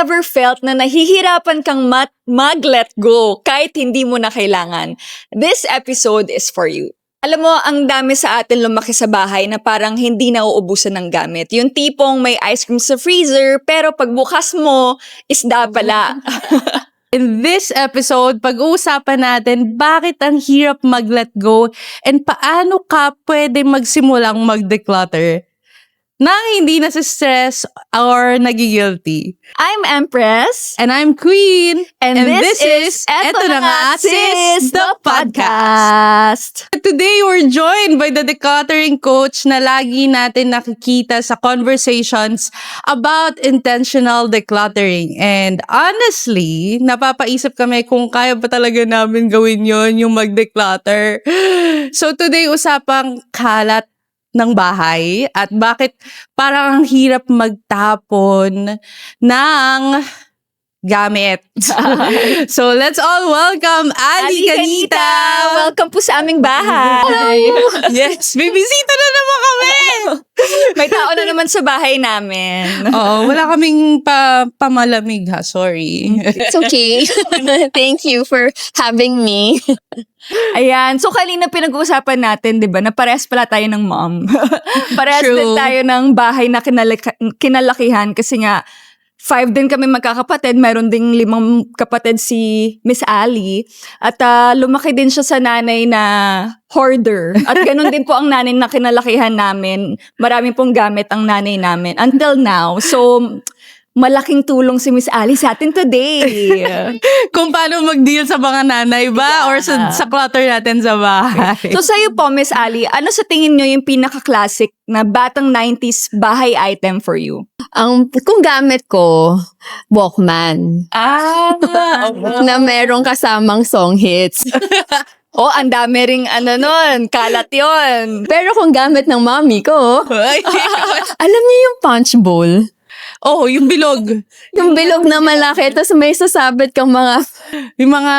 ever felt na nahihirapan kang mag-let go kahit hindi mo na kailangan? This episode is for you. Alam mo, ang dami sa atin lumaki sa bahay na parang hindi nauubusan ng gamit. Yung tipong may ice cream sa freezer, pero pagbukas mo, isda pala. In this episode, pag-uusapan natin bakit ang hirap mag-let go and paano ka pwede magsimulang mag-declutter nang hindi na-stress or nagigilty. I'm Empress. And I'm Queen. And this is Eto na nga sis, the podcast. Today, we're joined by the decluttering coach na lagi natin nakikita sa conversations about intentional decluttering. And honestly, napapaisip kami kung kaya ba talaga namin gawin yon, yung mag-declutter. So today, usapang kalat ng bahay at bakit parang ang hirap magtapon ng gamit. So let's all welcome Ali Canita! Welcome po sa aming bahay. Yes, may bisita na naman kami! May tao na naman sa bahay namin. Oo, wala kaming pamalamig ha, sorry. It's okay. Thank you for having me. Ayan. So, kanina pinag-uusapan natin, di ba, na parehas pala tayo ng mom. Parehas True. din tayo ng bahay na kinalakihan kasi nga, 5 din kami magkakapatid. Mayroon ding 5 kapatid si Miss Ali. At lumaki din siya sa nanay na hoarder. At ganun din po ang nanay na kinalakihan namin. Marami pong gamit ang nanay namin. Until now. So, malaking tulong si Miss Ali sa atin today. Kung paano mag-deal sa mga nanay ba or sa clutter natin sa bahay. So sa'yo po, Miss Ali, ano sa tingin nyo yung pinaka-classic na batang 90s bahay item for you? Kung gamit ko, Walkman. Na merong kasamang song hits. Oh, ang dami ring nun, kalat yon. Pero kung gamit ng mommy ko, alam niyo yung punch bowl? Oh, yung bilog. Yung bilog na malaki, tapos may sasabit kang mga... Yung mga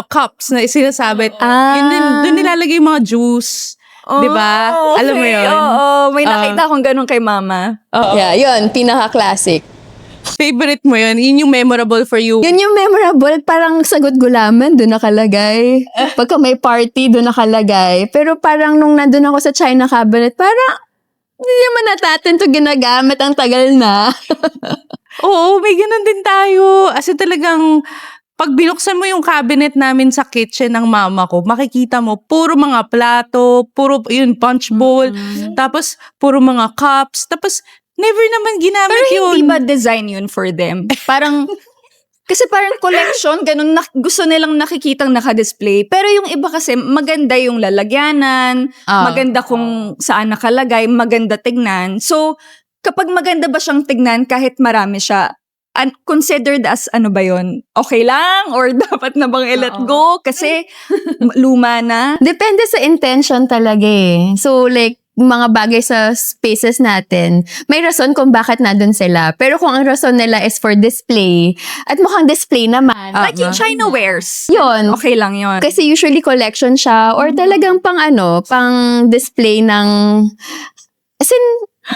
cups na sinasabit. Yun din, doon nilalagay yung mga juice. Di ba? Okay. Alam mo yun? Oo, may nakita akong ganun kay mama. Yeah, yun, pinaka-classic. Favorite mo yun? Yun yung memorable for you? Yun yung memorable, parang sagot gulaman, doon nakalagay. Pagka may party, doon nakalagay. Pero parang nung nandun ako sa China cabinet, parang hindi naman natin to ginagamit, ang tagal na. Oo, may ganun din tayo. As in talagang, pag binuksan mo yung cabinet namin sa kitchen ng mama ko, makikita mo, puro mga plato, puro yun, punch bowl, tapos puro mga cups, tapos never naman ginamit Pero yun. hindi ba design yun for them? Parang, kasi parang collection, ganun, gusto nilang nakikitang nakadisplay. Pero yung iba kasi, maganda yung lalagyanan, maganda kung saan nakalagay, maganda tignan. So, kapag maganda ba siyang tignan, kahit marami siya, considered as ano ba yun? Okay lang? Or dapat na bang i-let go? Kasi luma na. Depende sa intention talaga eh. So like, mga bagay sa spaces natin, may rason kung bakit nandun sila. Pero kung ang rason nila is for display, at mukhang display naman, Like yung China wares. yun. Okay lang yun. Kasi usually collection siya or talagang pang display ng, as in,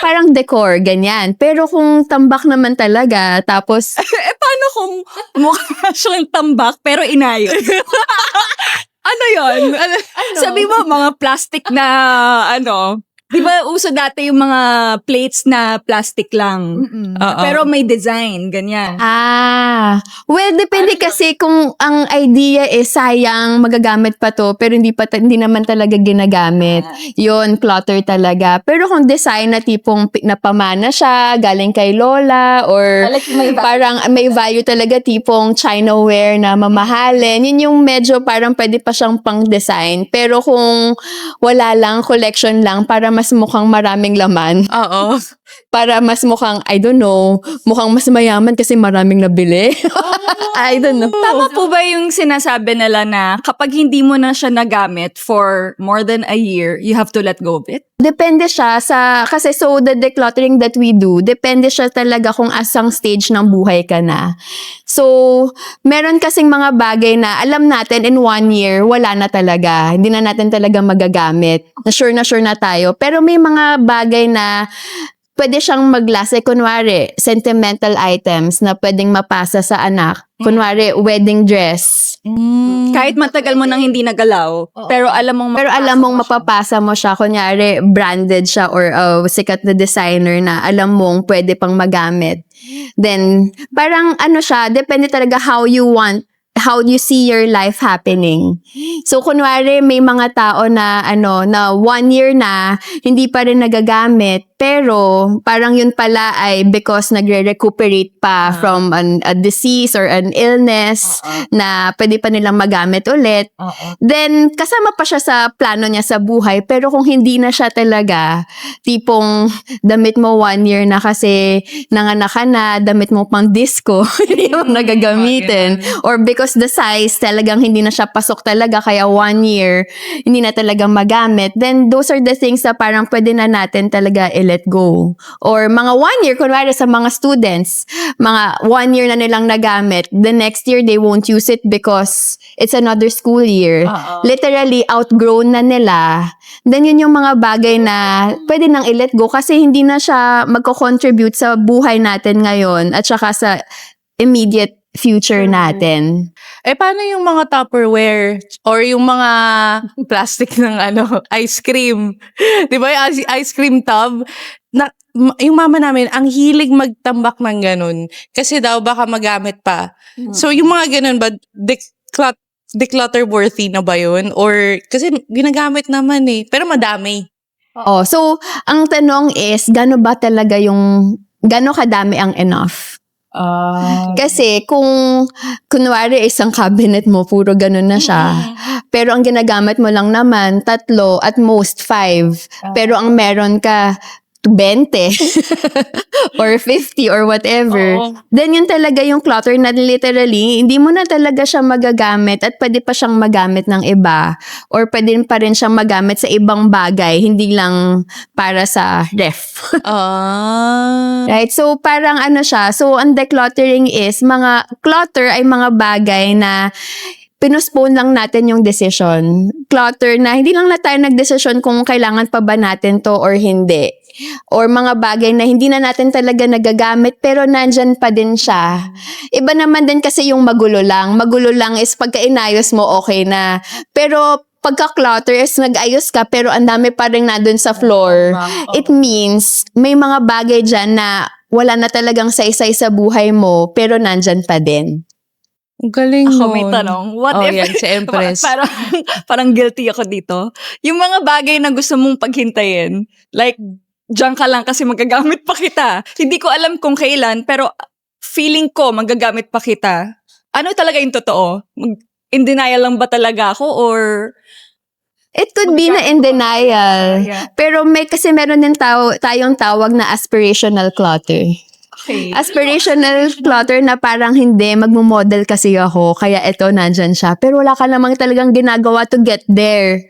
parang decor, ganyan. Pero kung tambak naman talaga, tapos, Paano kung mukha siyang tambak pero inayos? Ano yun? Sabi mo, mga plastic na di ba uso dati yung mga plates na plastic lang? Pero may design, ganyan. well, depende kasi kung ang idea is sayang magagamit pa to, pero hindi naman talaga ginagamit. Yun, clutter talaga. Pero kung design na tipong napamana siya, galing kay lola, or parang may value talaga tipong Chinaware na mamahalin, yun yung medyo parang pwede pa siyang pang-design. Pero kung wala lang, collection lang, para mas mukhang maraming laman. Oo. Para mas mukhang, I don't know, mukhang mas mayaman kasi maraming nabili. I don't know. Tama po ba yung sinasabi nila na kapag hindi mo na siya nagamit for more than a year, you have to let go of it? Depende siya kasi so the decluttering that we do, depende siya talaga kung asang stage ng buhay ka na. So, meron kasing mga bagay na alam natin in 1 year, wala na talaga. Hindi na natin talaga magagamit. Na sure na tayo. Pero may mga bagay na pwede siyang maglast. Kunwari, sentimental items na pwedeng mapasa sa anak. Kunwari, wedding dress. Kahit matagal mo nang hindi nagalaw, pero alam mong mapapasa mo siya. Kunyari, branded siya or sikat na designer na alam mong pwede pang magamit. Then, parang siya, depende talaga how you see your life happening. So, kunwari, may mga tao na, na 1 year na, hindi pa rin nagagamit, pero parang yun pala ay because nagre-recuperate pa from a disease or an illness na pwede pa nilang magamit ulit. Then, kasama pa siya sa plano niya sa buhay, pero kung hindi na siya talaga, tipong damit mo 1 year na kasi nanganak ka na, damit mo pang disco, hindi mo nagagamitin. Or because the size talagang hindi na siya pasok talaga, kaya 1 year, hindi na talaga magamit. Then, those are the things na parang pwede na natin talaga let go. Or mga 1 year, kunwari sa mga students, mga 1 year na nilang nagamit, the next year they won't use it because it's another school year. Literally, outgrown na nila. Then yun yung mga bagay na pwede nang i-let go kasi hindi na siya magko-contribute sa buhay natin ngayon at saka sa immediate future natin. Paano yung mga Tupperware or yung mga plastic ng ice cream? Di ba yung ice cream tub? Yung mama namin, ang hilig magtambak ng ganun. Kasi daw baka magamit pa. So yung mga ganun ba, declutter worthy na ba yun? Or, kasi ginagamit naman pero madami. So, ang tanong is, gano'n kadami ang enough? Kasi kung kunwari isang cabinet mo puro ganun na siya, pero ang ginagamit mo lang naman 3 at most 5, pero ang meron ka 20 or 50 or whatever, then yun talaga yung clutter na literally hindi mo na talaga siya magagamit at pwede pa siyang magamit ng iba or pwede pa rin siyang magamit sa ibang bagay, hindi lang para sa ref. Right? So parang siya, so ang decluttering is, clutter ay mga bagay na pinospone lang natin yung decision. Clutter na hindi lang na tayo nagdesisyon kung kailangan pa ba natin to or hindi. Or mga bagay na hindi na natin talaga nagagamit pero nandyan pa din siya. Iba naman din kasi yung magulo lang. Magulo lang is pagka inayos mo okay na. Pero pagka-clutter is nag-ayos ka pero ang dami pa rin na dun sa floor. It means may mga bagay dyan na wala na talagang saysay sa buhay mo pero nandyan pa din. Galing Ako may tanong. What if, yan, si Empress. parang guilty ako dito. Yung mga bagay na gusto mong paghintayin, like, diyan ka lang kasi magagamit pa kita. Hindi ko alam kung kailan, pero feeling ko magagamit pa kita. Ano talaga yung totoo? In denial lang ba talaga ako or... It could be na in denial. Pero kasi meron din tayong tawag na aspirational clutter. Okay. Aspirational clutter na parang hindi, magmo-model kasi ako, kaya eto, nandyan siya. Pero wala ka namang talagang ginagawa to get there.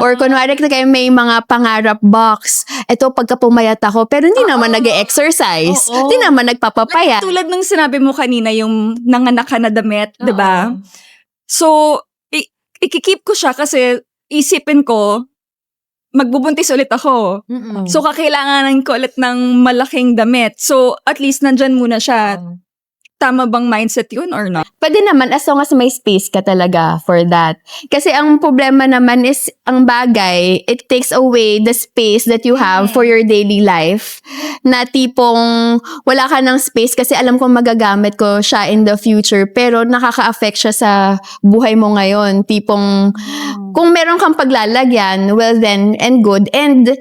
Or kunwari kayo may mga pangarap box. Ito, pagka pumayat ako, pero hindi naman nag-exercise. Hindi naman nagpapapayat. Like, tulad ng sinabi mo kanina, yung nanganak ka na damit, diba? So, ikikip ko siya kasi isipin ko, magbubuntis ulit ako. So, kakailanganan ko ulit ng malaking damit. So, at least nandyan muna siya. Tama bang mindset yun or not? Pwede naman as long as may space ka talaga for that. Kasi ang problema naman is, ang bagay, it takes away the space that you have for your daily life. Na tipong wala ka ng space kasi alam kong magagamit ko siya in the future pero nakaka-affect siya sa buhay mo ngayon. Tipong kung meron kang paglalagyan, well then, and good. And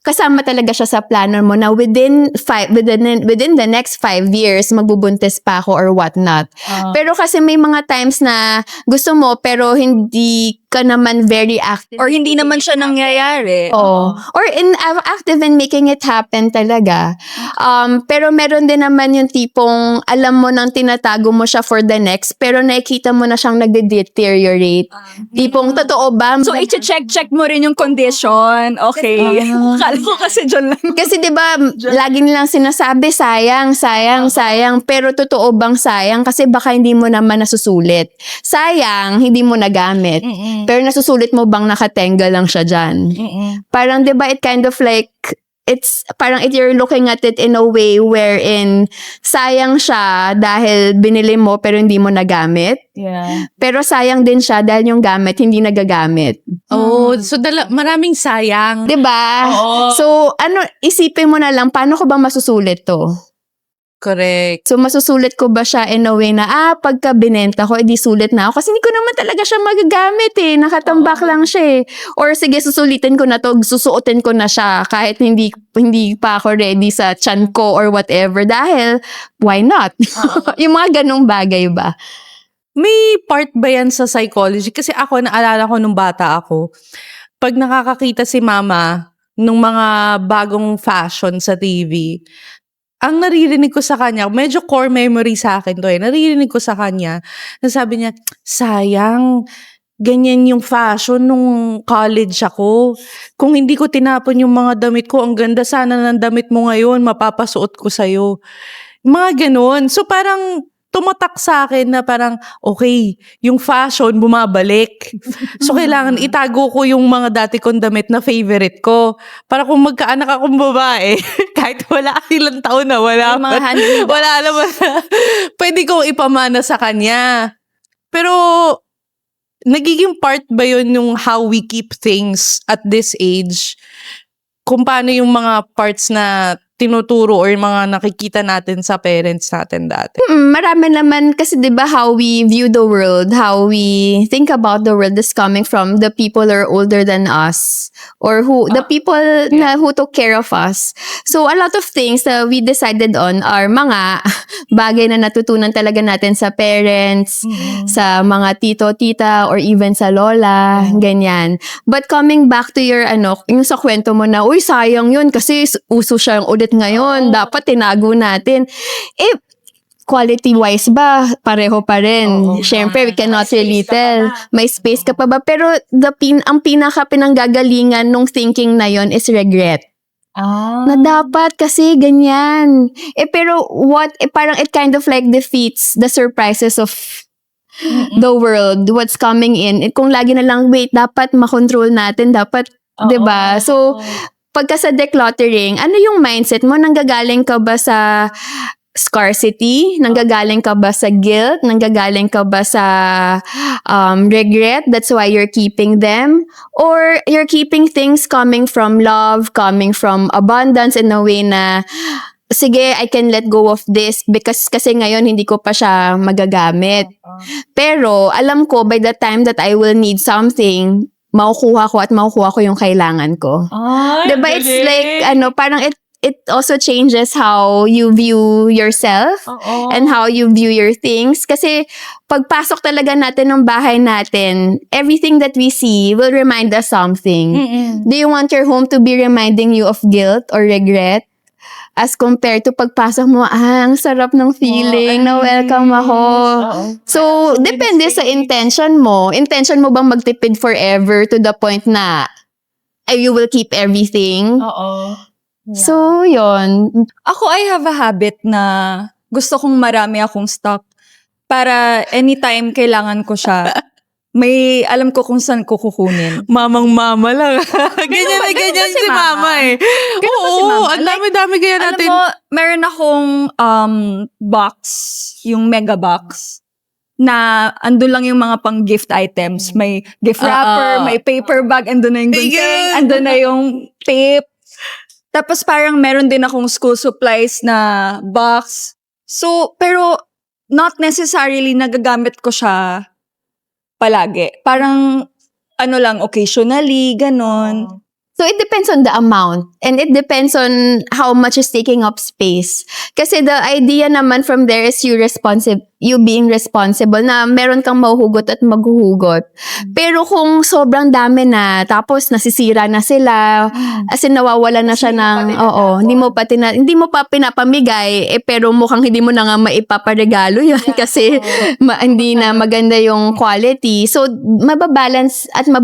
kasama talaga siya sa plano mo na within the next 5 years, magbubuntis pa ako or whatnot. Pero kasi may mga times na gusto mo pero hindi ka naman very active. Or hindi naman siya nangyayari. Or active in making it happen talaga. Pero meron din naman yung tipong alam mo nang tinatago mo siya for the next pero nakikita mo na siyang nagde-deteriorate. Tipong totoo ba? So, i-check mo rin yung condition. Okay. Kala ko kasi dyan lang. Kasi 'di ba, lagi nilang sinasabi sayang. Pero totoo bang sayang? Kasi baka hindi mo naman nasusulit. Sayang, hindi mo nagamit. Pero nasusulit mo bang nakatenga lang siya dyan? Parang 'di ba, it kind of like it's parang you're looking at it in a way wherein sayang siya dahil binili mo pero hindi mo nagamit. Yeah. Pero sayang din siya dahil yung gamit hindi nagagamit. Oh, so maraming sayang. 'Di ba? Oo. So, isipin mo na lang, paano ko bang masusulit to? Correct. So, masusulit ko ba siya in a way na, pagka binenta ko, edi sulit na ako? Kasi hindi ko naman talaga siya magagamit eh. Nakatambak lang siya eh. Or sige, susulitin ko na to, susuotin ko na siya kahit hindi pa ako ready sa tiyan ko or whatever. Dahil, why not? Yung mga ganong bagay ba? May part ba yan sa psychology? Kasi ako, naalala ko nung bata ako, pag nakakakita si mama nung mga bagong fashion sa TV, ang naririnig ko sa kanya, medyo core memory sa akin to eh, naririnig ko sa kanya, nasabi niya, sayang, ganyan yung fashion nung college ako. Kung hindi ko tinapon yung mga damit ko, ang ganda sana ng damit mo ngayon, mapapasuot ko sa'yo. Mga ganun. So parang tumatak sa akin na parang, okay, yung fashion bumabalik. So kailangan itago ko yung mga dati kong damit na favorite ko. Para kung magkaanak akong babae, kahit wala ilang taon na, wala naman. Pwede kong ipamana sa kanya. Pero, nagiging part ba yun yung how we keep things at this age? Kung paano yung mga parts na tinuturo or mga nakikita natin sa parents natin dati. Marami naman kasi 'di ba how we view the world, how we think about the world is coming from the people who are older than us or the people na who took care of us. So a lot of things that we decided on are mga bagay na natutunan talaga natin sa parents, sa mga tito, tita or even sa lola, ganyan. But coming back to your yung sa kwento mo na, uy sayang yun kasi uso siya ulit ngayon, dapat tinago natin. Quality-wise ba, pareho pa rin. Siyempre, we cannot really tell. May space ka pa ba? Pero ang pinanggagalingan nung thinking na yon is regret. Na dapat kasi ganyan. Pero parang it kind of like defeats the surprises of the world, what's coming in. Kung lagi na lang, wait, dapat makontrol natin, dapat, 'di ba? So, pagka sa decluttering, ano yung mindset mo? Nanggagaling ka ba sa scarcity? Nanggagaling ka ba sa guilt? Nanggagaling ka ba sa regret? That's why you're keeping them? Or you're keeping things coming from love, coming from abundance in a way na, sige, I can let go of this because kasi ngayon hindi ko pa siya magagamit. Pero alam ko by the time that I will need something, makukuha ko yung kailangan ko. Diba? It's like, parang it also changes how you view yourself and how you view your things. Kasi pagpasok talaga natin ng bahay natin, everything that we see will remind us something. Do you want your home to be reminding you of guilt or regret? As compared to pagpasok mo, ang sarap ng feeling na welcome ako. So, depende sa intention mo. Intention mo bang magtipid forever to the point na you will keep everything? Yeah. So, yon. Ako, I have a habit na gusto kong marami akong stock para anytime kailangan ko siya, may alam ko kung saan ko kukunin. Mamang-mama lang. ganyan na ganyan si mama eh. Oo, ang dami-dami kaya natin. Alam mo, meron akong box, yung mega box, na andun lang yung mga pang gift items. May gift wrapper, may paper bag, andun na yung gunting, andun na yung tape. Tapos parang meron din akong school supplies na box. So, pero not necessarily nagagamit ko siya palagi. Parang, lang, occasionally, ganon. So, it depends on the amount. And it depends on how much is taking up space. Kasi the idea naman from there is you being responsible na meron kang mahuhugot at maghuhugot. Pero kung sobrang dami na, tapos nasisira na sila, as in nawawala na siya ng, hindi mo pa pinapamigay, pero mukhang hindi mo na nga maipaparegalo yun kasi hindi na maganda yung quality. So, mababalance mo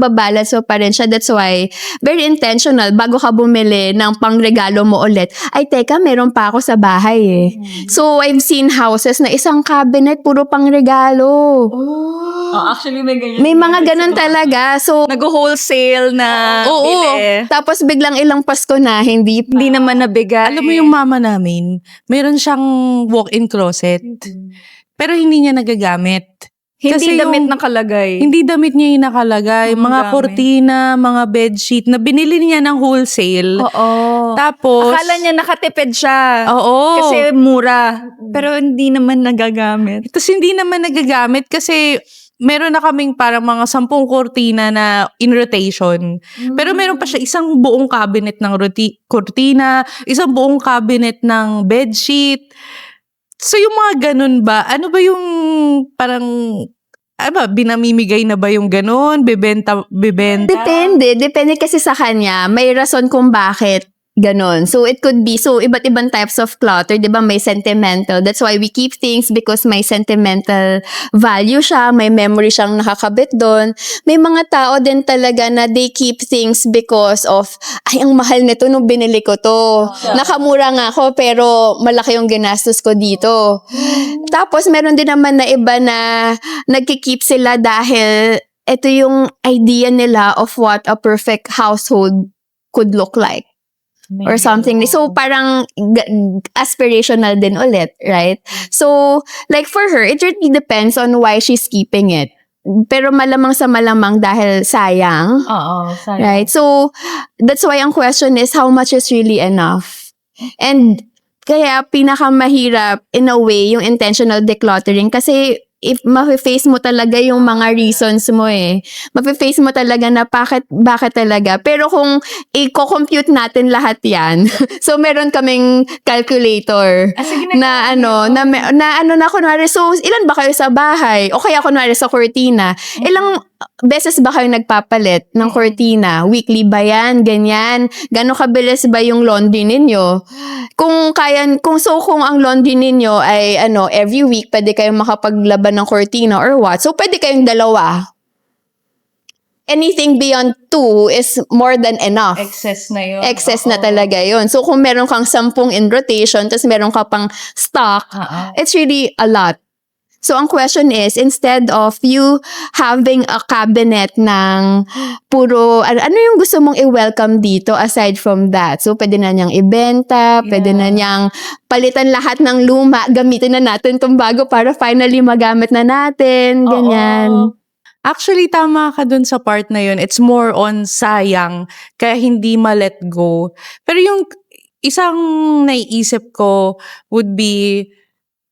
pa rin siya. That's why, very intentional, bago ka bumili ng pangregalo mo ulit, ay teka, meron pa ako sa bahay eh. So, I've seen houses na isang cabinet cabinet, puro pang regalo. Oh, actually, may ganyan. May mga ganun talaga. So, Nag-wholesale na oo. bili. Tapos biglang ilang Pasko na, hindi pa. Hindi naman nabigay. Alam mo yung mama namin, meron siyang walk-in closet. Pero hindi niya nagagamit. Hindi kasi damit yung- nakalagay. Hindi damit niya yung nakalagay. Mga Mga gamit. kortina, mga bedsheet na binili niya ng wholesale. Oo. Tapos, Akala niya nakatipid siya. oo. Kasi mura. Pero hindi naman nagagamit. Tapos hindi naman nagagamit kasi meron na kaming parang mga 10 kortina na in rotation. Pero meron pa siya isang buong cabinet ng kortina, isang buong cabinet ng bedsheet. So yung mga ganun ba? Ano ba yung parang binamimigay na ba yung ganun? Bebenta? Depende kasi sa kanya. May rason kung bakit ganon. So, it could be, iba't ibang types of clutter, di ba? May sentimental. That's why we keep things because may sentimental value siya, may memory siyang nakakabit doon. May mga tao din talaga na they keep things because of, ay, ang mahal nito nung binili ko to. Nakamura nga ako, pero malaki yung ginastos ko dito. Tapos, meron din naman na iba na nagkikeep sila dahil ito yung idea nila of what a perfect household could look like. Or something. So, parang aspirational din ulit, right? So, like for her, it really depends on why she's keeping it. Pero malamang sa malamang dahil sayang. Oo. Right? So, that's why ang question is, how much is really enough? And, kaya pinakamahirap, in a way, yung intentional decluttering. Kasi, if ma-face mo talaga yung mga reasons mo ma-face mo talaga na bakit talaga. Pero kung i-compute natin lahat yan, so meron kaming calculator na kunwari, so ilan ba kayo sa bahay? O kaya kunwari sa kortina, ilang beses ba kayo nagpapalit ng kortina? Weekly ba yan? Ganyan? Gano'ng kabilis ba yung laundry ninyo? Kung ang laundry ninyo ay every week pwede kayong makapaglaban ng kortina or what, so pwede kayong dalawa. Anything beyond 2 is more than enough. Excess na yun. Excess na talaga yun. So kung meron kang 10 in rotation, tapos meron ka pang stock, it's really a lot. So, ang question is, instead of you having a cabinet ng puro, ano yung gusto mong i-welcome dito aside from that? So, pwede na niyang ibenta, pwede na niyang palitan lahat ng luma, gamitin na natin itong bago para finally magamit na natin, ganyan. Actually, tama ka dun sa part na yun. It's more on sayang, kaya hindi ma-let go. Pero yung isang naiisip ko would be,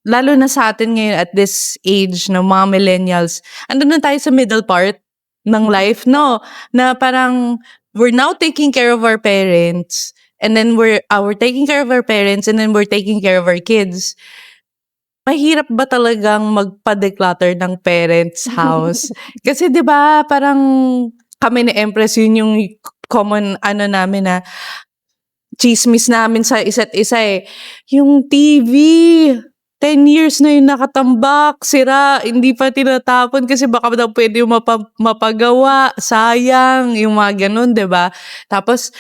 lalo na sa atin ngayon at this age ng mga millennials, andun na tayo sa middle part ng life, no? Na parang, we're now taking care of our parents, and then we're taking care of our parents, and then we're taking care of our kids. Mahirap ba talagang magpa-declutter ng parents' house? Kasi 'di ba parang kami ni Empress, yun yung common namin na chismis namin sa isa't isa Yung TV, 10 years na yung nakatambak, sira, hindi pa tinatapon kasi baka daw pwede yung mapagawa, sayang, yung mga ganun, 'di ba? Tapos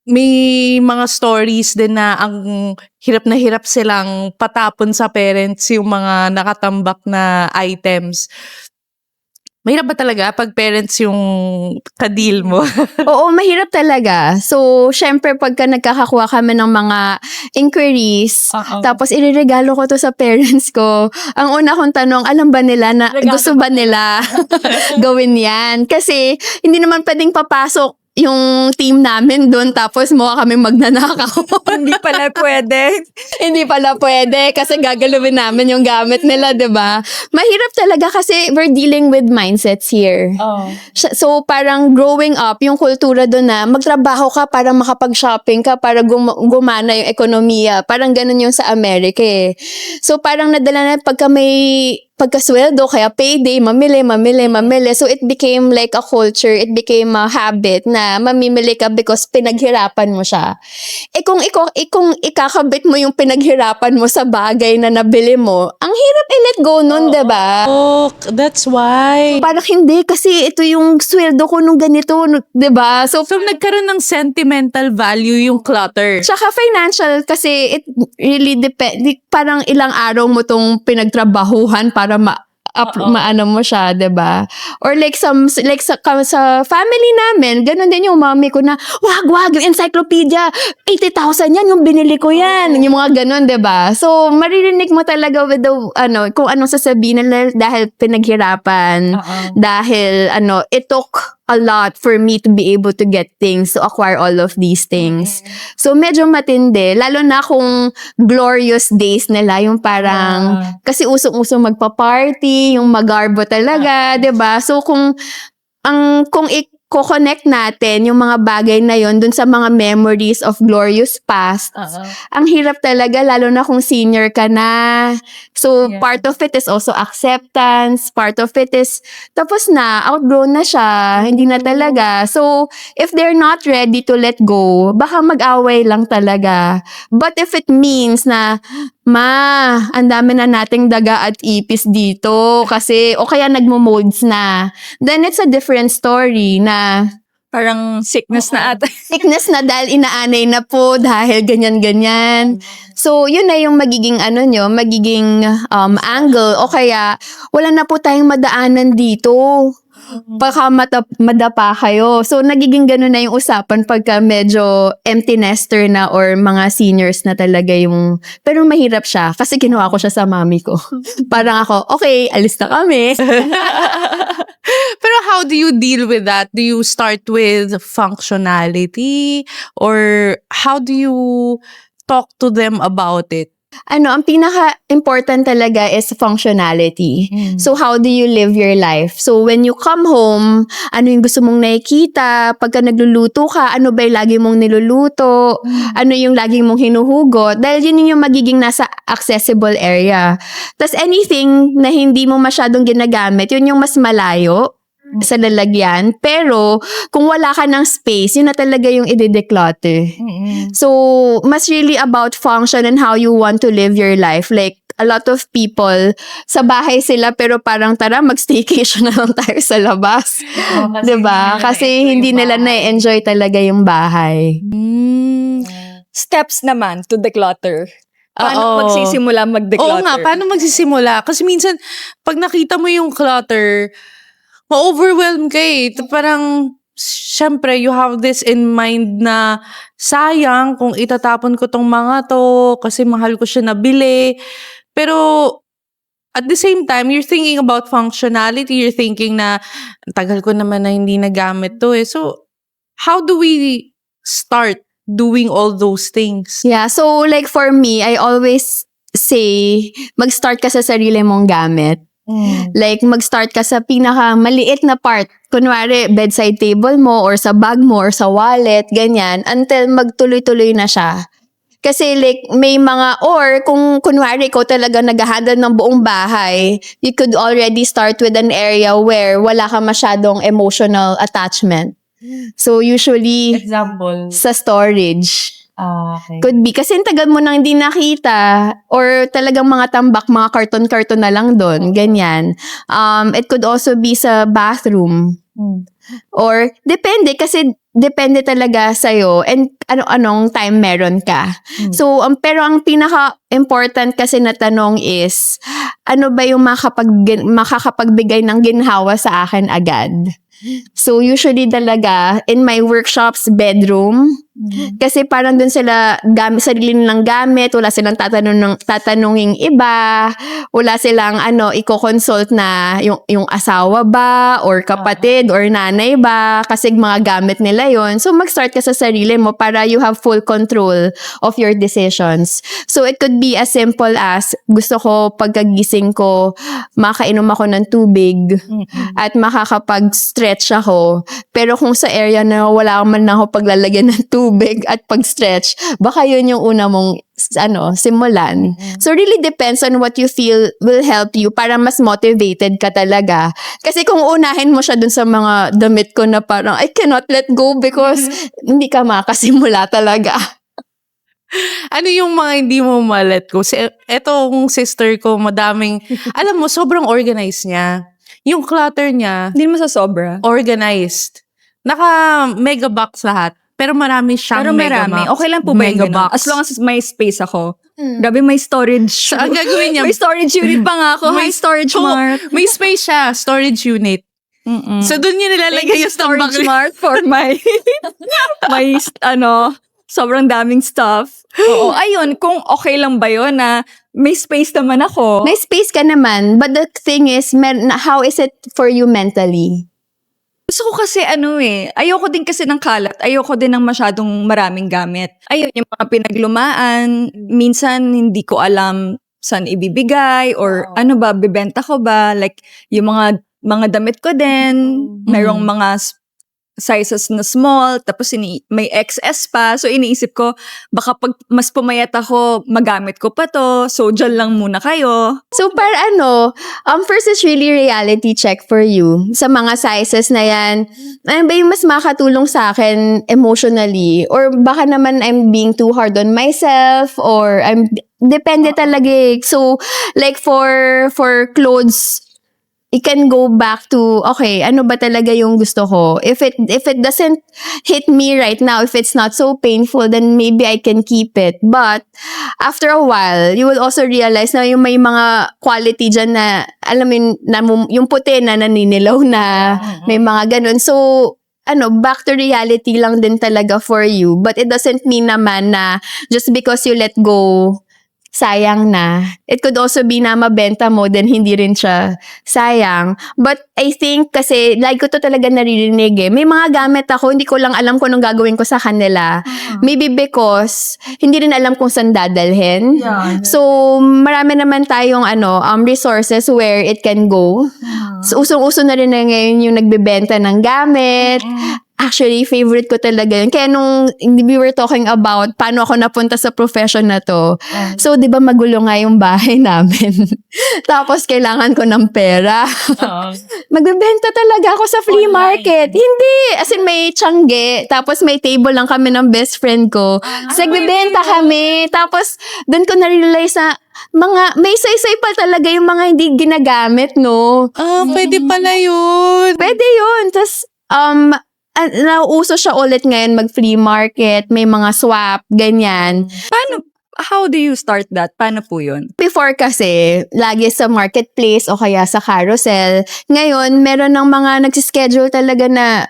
may mga stories din na ang hirap silang patapon sa parents yung mga nakatambak na items. Mahirap ba talaga pag parents yung ka-deal mo? Oo, mahirap talaga. So, syempre, pagka nagkakakuha kami ng mga inquiries, tapos ireregalo ko to sa parents ko, ang una kong tanong, alam ba nila na gusto ba nila gawin yan? Kasi, hindi naman pwedeng papasok yung team namin doon tapos mukha kaming magnanakaw. Hindi pala pwede. Hindi pala pwede kasi gagalawin namin yung gamit nila, 'di ba? Mahirap talaga kasi we're dealing with mindsets here. So parang growing up, yung kultura doon na magtrabaho ka para makapag-shopping ka para gumana yung ekonomiya. Parang ganun yung sa Amerika So parang nadala na pagka may pagkasweldo, kaya payday, mamili. So it became like a culture, it became a habit na mamimili ka because pinaghirapan mo siya. Kung ikakabit mo yung pinaghirapan mo sa bagay na nabili mo, ang hirap i-let go nun, diba? Oh, that's why. Parang hindi, kasi ito yung sweldo ko nung ganito, diba? So Nagkaroon ng sentimental value yung clutter. tsaka financial kasi it really parang ilang araw mo tong pinagtrabahuhan para maano mo siya, 'di ba? Or sa family namin, ganun din yung mommy ko na, wag yung encyclopedia, 80,000 yan yung binili ko yan. Yung mga ganun, 'di ba? So maririnig mo talaga with the kung anong sasabihin nila dahil pinaghirapan, dahil it took a lot for me to be able to get things, to acquire all of these things. So, medyo matindi. Lalo na kung glorious days nila, yung parang, kasi usong-usong magpa-party, yung magarbo talaga, 'di ba? So, kung i-connect natin yung mga bagay na yon dun sa mga memories of glorious past, ang hirap talaga, lalo na kung senior ka na. So, part of it is also acceptance. Part of it is, tapos na, outgrown na siya. Hindi na talaga. So, if they're not ready to let go, baka mag-away lang talaga. But if it means na, ang dami na nating daga at ipis dito kasi o kaya nagmo-molds na, then it's a different story na Parang sickness na ata. sickness na dahil inaanay na po dahil ganyan-ganyan. So, yun na yung magiging magiging angle o kaya wala na po tayong madaanan dito. Baka madapa kayo. So, nagiging ganun na yung usapan pagka medyo empty nester na or mga seniors na talaga yung... Pero mahirap siya kasi ginawa ko siya sa mami ko. Parang ako, okay, alis na kami. Pero how do you deal with that? Do you start with functionality? Or how do you talk to them about it? Ang pinaka-important talaga is functionality. So, how do you live your life? So, when you come home, ano yung gusto mong nakikita? Pagka nagluluto ka, ano ba yung lagi mong niluluto? Ano yung lagi mong hinuhugot? Dahil yun yung magiging nasa accessible area. Tapos, anything na hindi mo masyadong ginagamit, yun yung mas malayo sa lalagyan. Pero, kung wala ka ng space, yun na talaga yung i-declutter. So, mas really about function and how you want to live your life. Like, a lot of people, sa bahay sila, pero parang tara, mag-staycation na lang tayo sa labas. Diba? Kasi hindi nila na-enjoy talaga yung bahay. Steps naman to declutter. Paano magsisimula mag-declutter? Oo nga, paano magsisimula? Kasi minsan, pag nakita mo yung clutter, ma-overwhelm ka eh. Parang, syempre, you have this in mind na sayang kung itatapon ko tong mga to kasi mahal ko siya nabili. Pero, at the same time, you're thinking about functionality. You're thinking na, tagal ko naman na hindi nagamit to eh. So, how do we start doing all those things? Yeah, so like for me, I always say, mag-start ka sa sarili mong gamit. Like, mag-start ka sa pinaka-maliit na part. Kunwari, bedside table mo, or sa bag mo, or sa wallet, ganyan, until magtuloy-tuloy na siya. Kasi like, may mga, or kung kunwari ikaw talaga nag-handle ng buong bahay, you could already start with an area where wala ka masyadong emotional attachment. So, usually, Example. sa storage. Okay. Could be. Kasi tagal mo nang hindi nakita or talagang mga tambak, mga karton-karton na lang doon. Ganyan. It could also be sa bathroom. Or, depende. Kasi depende talaga sa'yo and ano-anong time meron ka. So, pero ang pinaka-important kasi na tanong is, ano ba yung makakapagbigay ng ginhawa sa akin agad? So, usually talaga, in my workshops, bedroom. Kasi parang dun sila sarili nilang gamit, wala silang tatanunging iba, wala silang i-consult na yung asawa ba, or kapatid, or nanay ba, kasi mga gamit nila yon. So, mag-start ka sa sarili mo para you have full control of your decisions. So, it could be as simple as, gusto ko pagkagising ko, makainom ako ng tubig, at makakapag-stretch mag-stretch ako, pero kung sa area na wala man na ako paglalagyan ng tubig at pag-stretch, baka yun yung una mong simulan. So really depends on what you feel will help you para mas motivated ka talaga. Kasi kung unahin mo siya dun sa mga damit ko na parang I cannot let go because hindi ka makasimula talaga. Ano yung mga hindi mo ma-let go? Etong sister ko, madaming, alam mo, sobrang organized niya. Yung clutter niya, Hindi mo sa sobra. organized. Naka-mega box lahat. Pero marami siyang Pero mega marami. box. Okay lang po ba yung Mega ganun? box. As long as may space ako. Grabe, may storage. So, ang gagawin niya, May storage unit pa nga ako. May storage Oo, mart. may space siya, storage unit. Mm-mm. So, doon niya nilalagay yung storage storage. mart for my sobrang daming stuff. Oo, ayun, kung okay lang ba yun na may space naman ako. May space ka naman, but the thing is, how is it for you mentally? Gusto ko kasi ayoko din kasi ng kalat. Ayoko din ng masyadong maraming gamit. Ayun, yung mga pinaglumaan, minsan hindi ko alam saan ibibigay or bibenta ko ba. Like, yung mga damit ko din, mayroong mga sizes na small, tapos may XS pa. So, iniisip ko, baka pag mas pumayat ako, magamit ko pa to. So, dyan lang muna kayo. So, first is really reality check for you. Sa mga sizes na yan, ano ba yung mas makatulong sa akin emotionally? Or baka naman I'm being too hard on myself? Or depende talaga eh. So, like for clothes, you can go back to, okay, ano ba talaga yung gusto ko? If it doesn't hit me right now, if it's not so painful, then maybe I can keep it. But after a while, you will also realize na yung may mga quality dyan na, alam mo, yung puti na naninilaw na, may mga ganun. So, back to reality lang din talaga for you. But it doesn't mean naman na just because you let go, sayang na. It could also be na mabenta mo, then hindi rin siya sayang. But I think kasi, like ko to talaga naririnig eh. May mga gamit ako, hindi ko lang alam kung anong gagawin ko sa kanila. Maybe because, hindi rin alam kung saan dadalhin. Yeah. So, marami naman tayong resources where it can go. So, usong-uso na rin na ngayon yung nagbebenta ng gamit. Actually, favorite ko talaga yun. Kaya nung we were talking about paano ako napunta sa profession na to. So, di ba magulo nga yung bahay namin. Tapos, kailangan ko ng pera. Magbebenta talaga ako sa flea market. Hindi! As in, may tiyangge. Tapos, may table lang kami ng best friend ko. So, nagbebenta kami. Tapos, doon ko na-realize na may say-say pa talaga yung mga hindi ginagamit, no? Pwede pala yun. Pwede yun. Tapos, nauuso siya ulit ngayon mag-flea market, may mga swap, ganyan. How do you start that? Paano po yun? Before kasi, lagi sa marketplace o kaya sa carousel. Ngayon, meron ng mga nagsischedule talaga na,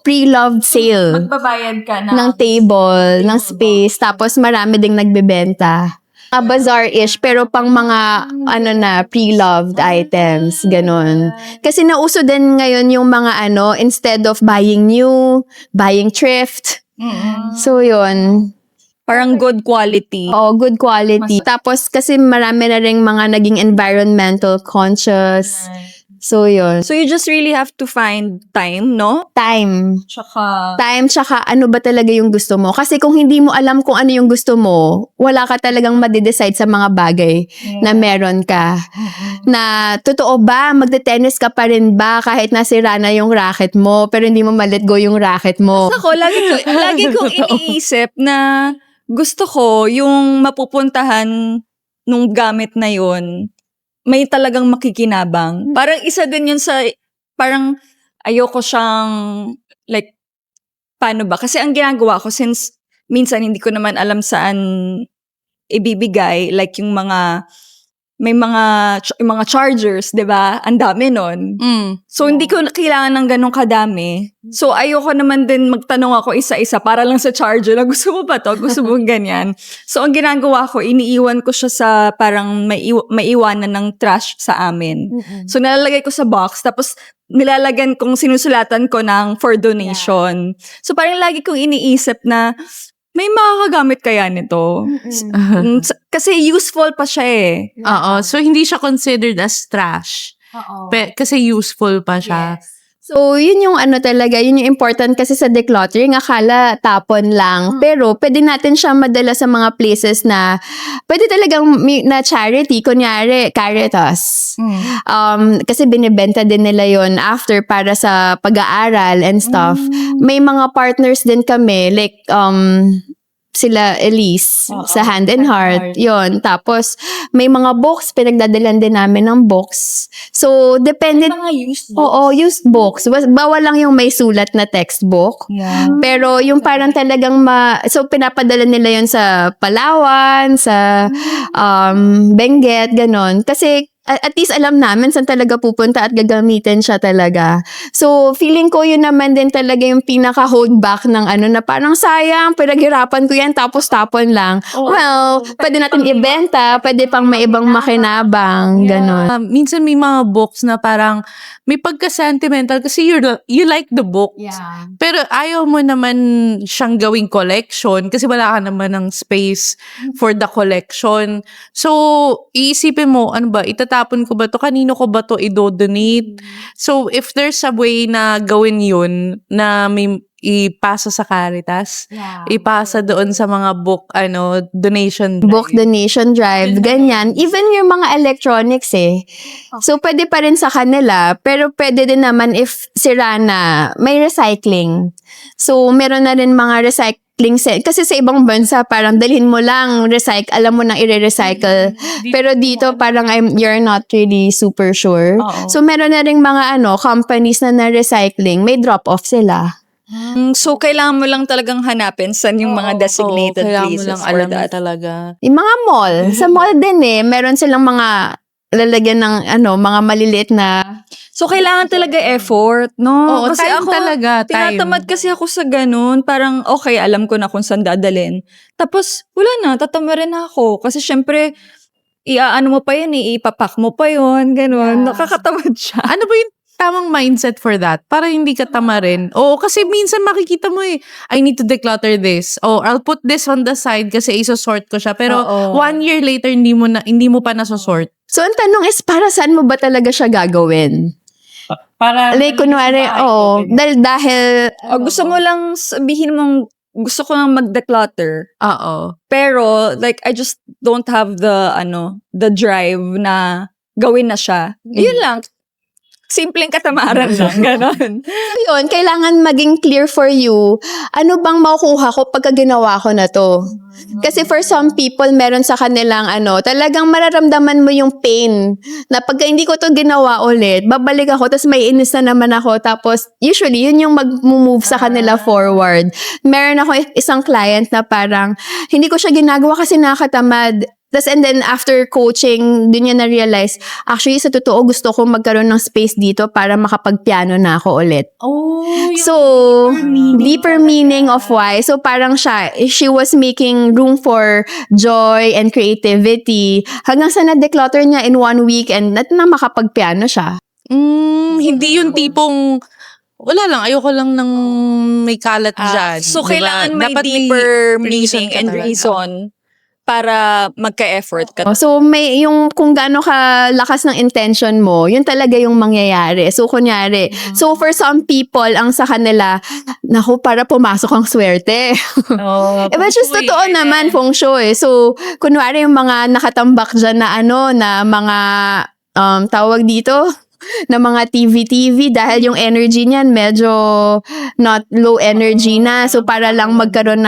pre-loved sale Magbabayad ka na. ng table, ng space, tapos marami ding nagbebenta. Bazaar-ish, pero pang mga, pre-loved items, ganun. Kasi nauso din ngayon yung mga instead of buying new, buying thrift. So, yun. Parang good quality. Oh, good quality. Tapos, kasi marami na ring mga naging environmental conscious. So, yun. So, you just really have to find time, no? Time, Tsaka, ano ba talaga yung gusto mo. Kasi kung hindi mo alam kung ano yung gusto mo, wala ka talagang madidecide sa mga bagay na meron ka. Na, totoo ba, magte-tennis ka pa rin ba kahit nasira na yung racket mo, pero hindi mo ma-let go yung racket mo. ako, lagi kong iniisip na gusto ko yung mapupuntahan nung gamit na yun, may talagang makikinabang. Parang isa din yun sa, parang ayoko siyang, like, paano ba? Kasi ang ginagawa ko, since minsan hindi ko naman alam saan ibibigay, like yung yung mga chargers, 'di ba? Ang dami nun. So, hindi ko kailangan ng ganun kadami. So, ayoko naman din magtanong ako isa-isa para lang sa charger na gusto mo ba to? Gusto mo ganyan? So, ang ginagawa ko, iniiwan ko siya sa parang maiiwanan ng trash sa amin. So, nalalagay ko sa box, tapos nilalagyan kong sinusulatan ko ng for donation. So, parang lagi kong iniisip na, may makakagamit kaya nito? Kasi useful pa siya eh. Oo. So, hindi siya considered as trash. Kasi useful pa siya. So, yun yung ano talaga, yun yung important kasi sa decluttering, akala tapon lang. Pero, pwede natin siya madala sa mga places na, pwede talagang na charity, kunyari, Caritas. Kasi binibenta din nila yon after para sa pag-aaral and stuff. May mga partners din kami, like, sila Elise sa Hand and Heart. Yon. Tapos, may mga books, pinagdadalan din namin ng books. So, depende. Mga used books. Oo, used books. Bawal lang yung may sulat na textbook. Yeah. Pero yung parang talagang so pinapadala nila yon sa Palawan, sa Benguet, ganon. Kasi at least alam namin saan talaga pupunta at gagamitin siya talaga. So, feeling ko yun naman din talaga yung pinaka-hold back ng ano na parang sayang, pinaghirapan ko yan tapos tapon lang. Well, pwede natin ibenta, pwede pang may ibang makinabang, ganon. Minsan may mga books na parang may pagka-sentimental kasi you like the book. Yeah. Pero ayaw mo naman siyang gawing collection kasi wala ka naman ng space for the collection. So, iisipin mo, ano ba, itatapon ko ba to? Kanino ko ba to i-donate? So, if there's a way na gawin yun, na may ipasa sa Caritas, ipasa doon sa mga book, donation drive. Book donation drive, ganyan. Even yung mga electronics So, pwede pa rin sa kanila, pero pwede din naman if sira na, may recycling. So, meron na rin mga recycling set. Kasi sa ibang bansa, parang dalhin mo lang, alam mo nang i-recycle. Pero dito, parang you're not really super sure. So, meron na rin mga companies na recycling, may drop-off sila. So, kailangan mo lang talagang hanapin saan yung mga designated places for that. Talaga. Yung mga mall. Sa mall din meron silang mga lalagyan ng mga maliliit na. So, kailangan talaga effort, no? Oo, kasi time ako, talaga, time. tinatamad kasi ako sa ganun. Parang, okay, alam ko na kung saan dadalhin. Tapos, wala na, tatamarin na ako. Kasi syempre, iaano mo pa yun, ipapak mo pa yun, ganun. Nakakatamad siya. Ano ba yung tamang mindset for that? Para hindi ka tamarin. Oo, kasi minsan makikita mo I need to declutter this. Oh, I'll put this on the side kasi isosort ko siya. Pero 1 year later, hindi mo pa nasosort. So, ang tanong is, para saan mo ba talaga siya gagawin? Para Like, kunwari, dahil Gusto mo lang sabihin mong, gusto ko lang mag-declutter. Oo. Pero, like, I just don't have the drive na gawin na siya. Yun lang. Simpleng katamaran lang, gano'n. yun, kailangan maging clear for you, ano bang makukuha ko pagka ginawa ko na to? Kasi for some people, meron sa kanilang talagang mararamdaman mo yung pain na pagka hindi ko to ginawa ulit, babalik ako, tapos may inis na naman ako, tapos usually, yun yung mag-move sa kanila forward. Meron ako isang client na parang, hindi ko siya ginagawa kasi nakakatamad. And then, after coaching, dun niya na-realize, actually, sa totoo, gusto ko magkaroon ng space dito para makapag-piano na ako ulit. So, deeper meaning of why. So, parang she was making room for joy and creativity hanggang sa na-declutter niya in 1 week and na makapag-piano siya. Hindi yung tipong wala lang, ayoko lang ng may kalat dyan. So, diba? kailangan may Dapat deeper reason meaning ka and talaga. reason para magka-effort ka. So, may yung kung gaano kalakas ng intention mo, yun talaga yung mangyayari. So, kunyari, so for some people, ang sa kanila, naku, para pumasok ang swerte. Which is totoo naman, feng shui. So, kunwari yung mga nakatambak dyan na na mga, tawag dito, na mga TV dahil yung energy niyan medyo not low energy na. So, para lang magkaroon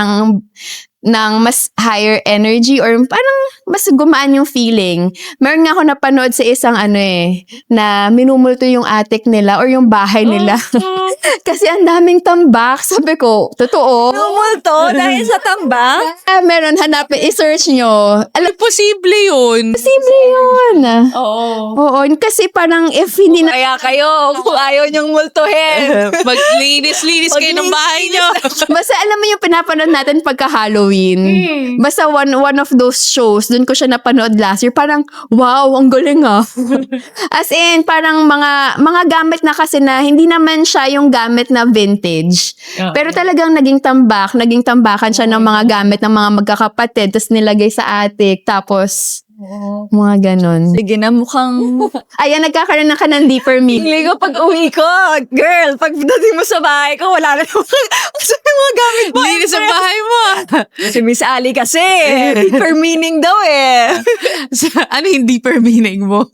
ng mas higher energy or parang mas gumaan yung feeling. Meron nga ako napanood sa isang na minumulto yung attic nila or yung bahay nila. Kasi ang daming tambak. Sabi ko, totoo. Numulto dahil sa tambak? Meron, hanapin, i-search nyo. Alam, Posible yun. posible yun. Oo, kasi parang if hindi na Kaya kayo, kung ayaw niyong multuhin. Maglinis-linis kayo ng bahay nyo. basta alam mo yung pinapanood natin pagka Halloween. Basta one of those shows, dun ko siya napanood last year. Parang, wow, ang galing As in, parang mga gamit na kasi na hindi naman siya yung gamit na vintage. Pero talagang naging tambakan siya ng mga gamit ng mga magkakapatid, tapos nilagay sa attic, tapos Mga ganon. Sige na, mukhang... Ayan, nagkakaroon na ka ng deeper meaning. Hindi ko pag uwi ko, girl, pag dating mo sa bahay ko, wala na yung mga gamit mo. Linis sa bahay mo. Si Miss Ali kasi, deeper meaning daw eh. Ano yung deeper meaning mo?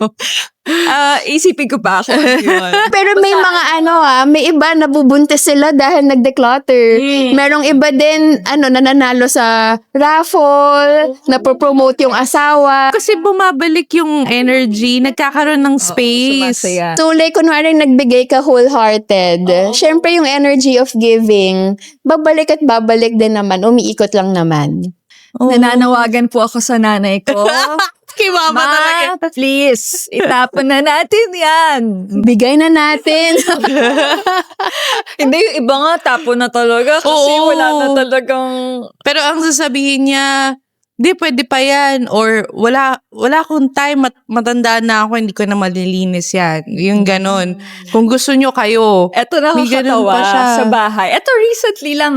Isipin ko pa ako. Yun. Pero may mga may iba nabubuntis sila dahil nagde-clutter. Merong iba din, nananalo sa raffle, napopromote yung asawa. Kasi bumabalik yung energy, nagkakaroon ng space. Sumasaya. So, like, kunwari nagbigay ka wholehearted. Syempre, yung energy of giving, babalik at babalik din naman. Umiikot lang naman. Nananawagan po ako sa nanay ko. Kay mama talaga. Ma, please, itapon na natin yan. Bigay na natin. Hindi, yung iba nga, tapon na talaga kasi Oo. wala na talagang... Pero ang sasabihin niya, di pwede pa yan. Or wala akong time, matanda na ako, hindi ko na malilinis yan. Yung ganon. Kung gusto nyo kayo. Eto May ganun pa siya. nakakatawa sa bahay. Eto recently lang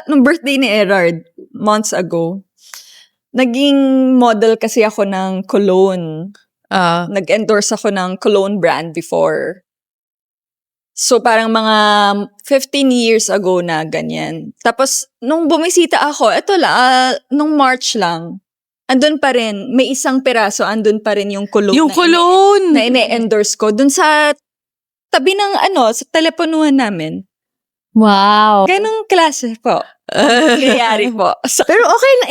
nung birthday ni Erard, months ago, naging model kasi ako ng cologne. Nag-endorse ako ng cologne brand before. So parang mga 15 years ago na ganyan. Tapos nung bumisita ako, eto lang, nung March lang, andun pa rin, may isang piraso, andun pa rin yung cologne. Yung cologne. Na ine-endorse ko. Dun sa tabi ng sa teleponuhan namin. Wow. Ganong klase po. Nangyayari po. So, Pero okay na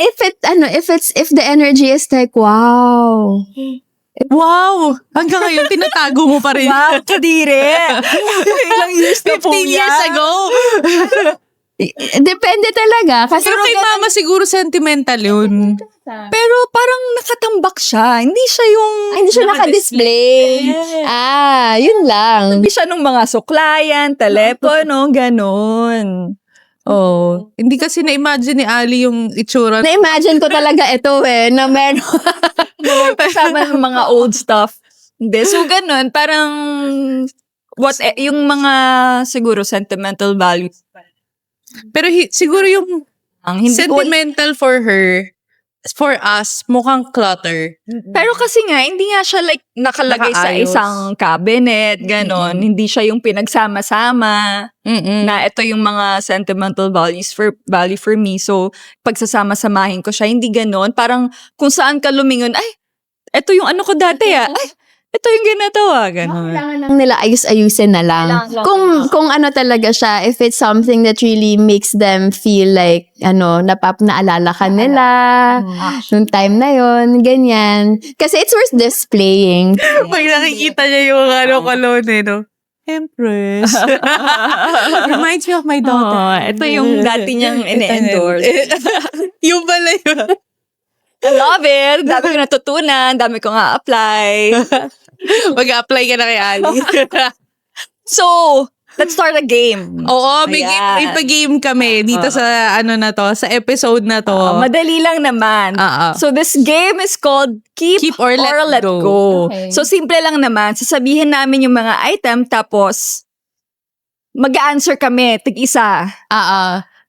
if the energy is like, wow. Wow! Hanggang ngayon, tinatago mo pa rin. wow, kadire! Ilang years na po 15 years ago. Depende talaga. Kasi Pero kay mama siguro sentimental yun. Pero parang nakatambak siya. Hindi siya yung... hindi siya naka-display. Yun lang. Hindi siya nung mga suklayan, telepono, ganon. Oh, hindi kasi na-imagine ni Ali yung itsura. Na-imagine ko talaga ito na meron. Kasama ng mga old stuff. Hindi. So, ganon. Parang... yung mga siguro sentimental values. Pero siguro yung Ang hindi ko sentimental for her, for us, mukhang clutter. Pero kasi nga, hindi nga siya like nakalagay sa Nakaayos. isang cabinet, ganon. Hindi siya yung pinagsama-sama na ito yung mga sentimental value for me. So, pagsasama-samahin ko siya, hindi ganon. Parang kung saan ka lumingon, ay, ito yung ano ko dati ay, ito yung ginagawa, ganon. Kailangan lang nila ayus-ayusin na lang. Kailangan lang. Kung ano talaga siya, if it's something that really makes them feel like, naalala ka nila, nung time na yon ganyan. Kasi it's worth displaying. Pag nakikita niya yung cologne, no? Empress. Reminds me of my daughter. Ito yung dati niyang ine-endorse. Yung pala yun. I love it. Dami ko natutunan. Dami ko nga apply. Mag-apply ka na kay Ali. So, let's start a game. Oo, Ayan. may pa-game kami dito sa sa episode na to. Madali lang naman. So, this game is called Keep or Let Go. Okay. So, simple lang naman. Sasabihin namin yung mga item, tapos mag-answer kami, tig-isa.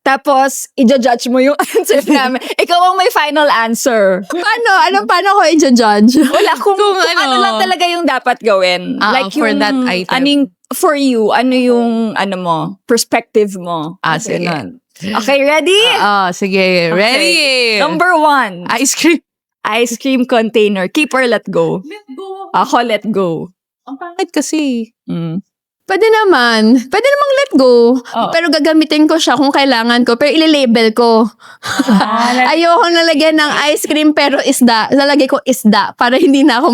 Tapos, i-judge mo yung answer namin. Ikaw ang may final answer. Paano ko i-judge? Wala kung Kung ano lang talaga yung dapat gawin. for that item. For you, ano yung perspective mo. Sige. Ganun. Okay, ready? Sige. Ready? Number 1. Ice cream. Ice cream container. Keep or let go? Ako, let go. Ang pangit kasi. Pwede namang let go. Pero gagamitin ko siya kung kailangan ko. Pero ililabel ko. Ayoko nalagyan ng ice cream pero isda. Lalagay ko isda para hindi na ako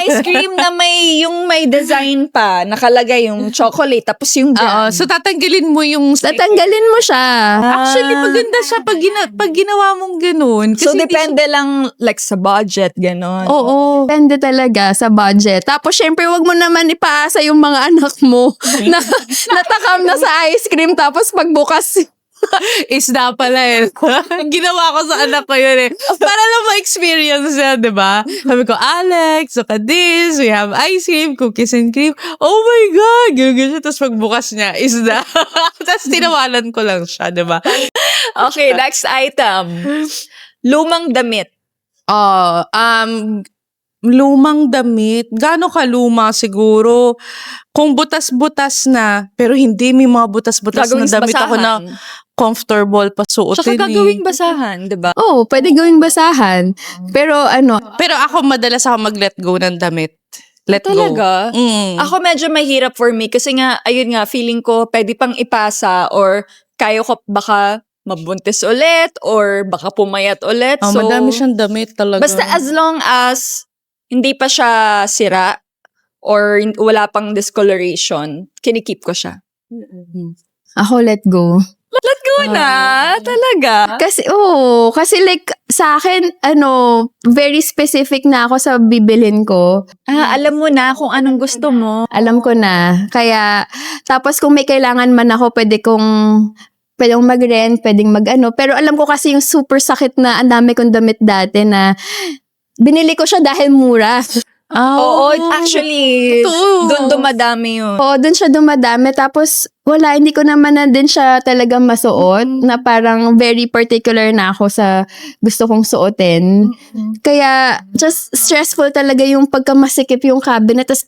Ice cream na may design pa. Nakalagay yung chocolate, tapos yung brand. So tatanggalin mo yung... Tatanggalin mo siya. Actually, maganda siya pag ginawa mong ganun. So, Kasi depende lang like sa budget, ganon. Oo. Depende talaga sa budget. Tapos, syempre, wag mo naman ipaasa yung mga anak mo na natakam na sa ice cream. Tapos, pagbukas, Isda pala eh. Ginawa ko sa anak ko yun eh. Para lang ma-experience yan, di ba? Sabi ko, Alex, look at this. We have ice cream, cookies and cream. Oh my God! Gano'n siya. Tapos pagbukas niya, isda. Tapos tinawalan ko lang siya, di ba? Okay, next item. Lumang damit. Lumang damit. Gaano kaluma siguro? Kung butas-butas na, pero hindi, may mga butas-butas na Gagawing damit ako na comfortable pa suotin. Tsaka gagawing basahan, di ba? Oo, pwede gawing basahan. Pero Pero ako, madalas ako mag-let go ng damit. Let go. Talaga? Mm. Ako medyo mahirap for me kasi nga, ayun nga, feeling ko pwede pang ipasa or kaya ko baka mabuntis ulit or baka pumayat ulit. So, Madami siyang damit talaga. basta as long as hindi pa siya sira or wala pang discoloration, kinikip ko siya. ako let go. Let go na! Talaga? Kasi like, sa akin, very specific na ako sa bibilin ko. Alam mo na kung anong gusto mo. Alam ko na. Kaya, tapos kung may kailangan man ako, pwedeng mag-rent, pwedeng mag-ano. Pero alam ko kasi yung super sakit na ang dami kong damit dati na binili ko siya dahil mura. Oo, actually, doon dumadami yun. Oo, dun siya dumadami. Tapos, hindi ko naman na din siya talagang masuot. Na parang very particular na ako sa gusto kong suotin. Kaya, just stressful talaga yung pagkamasikip yung cabinet. Tapos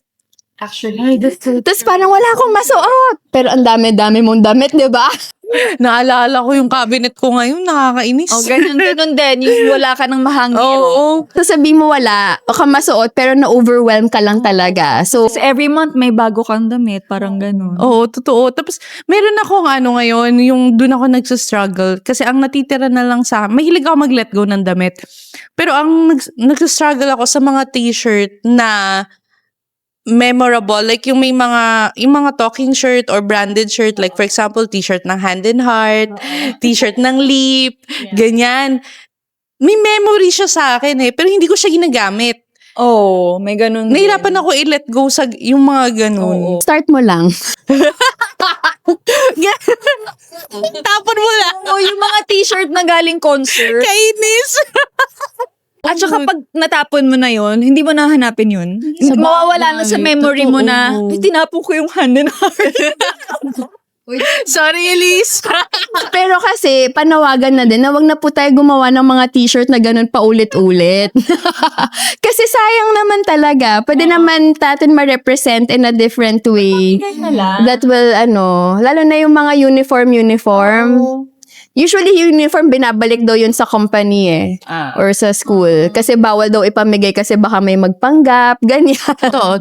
parang wala akong masuot. Pero ang dami-dami mong damit, di ba? Naalala ko yung cabinet ko ngayon, nakakainis. Ganun din. Yung wala ka ng mahangin. Oo. Sasabihin mo wala ka masuot, pero na-overwhelm ka lang talaga. So, Kasi every month may bago kang damit. Parang ganun. Oo, totoo. Tapos, meron akong ngayon, yung doon ako nagsastruggle. Kasi ang natitira na lang mahilig ako mag-let go ng damit. Pero ang nagsastruggle ako sa mga t-shirt na memorable, like yung mga talking shirt or branded shirt, like for example, t-shirt ng Hand and Heart, t-shirt ng Lip, ganyan. May memory siya sa akin pero hindi ko siya ginagamit. May ganun. Nahirapan ako i-let go sa yung mga ganun. start mo lang. Tapon mo lang. Yung mga t-shirt na galing concert. Kainis. At saka pag natapon mo na yun, hindi mo nahanapin yun. Mawawala na sa memory mo na, Totoo. tinapon ko yung Hand and Heart. Sorry, Elise. Pero kasi, panawagan na din na wag na po tayo gumawa ng mga t-shirt na ganun paulit-ulit. Kasi sayang naman talaga. Pwede naman natin ma-represent in a different way. That will, lalo na yung mga uniform. Usually, uniform, binabalik daw yun sa company or sa school. Kasi bawal daw ipamigay kasi baka may magpanggap, ganyan.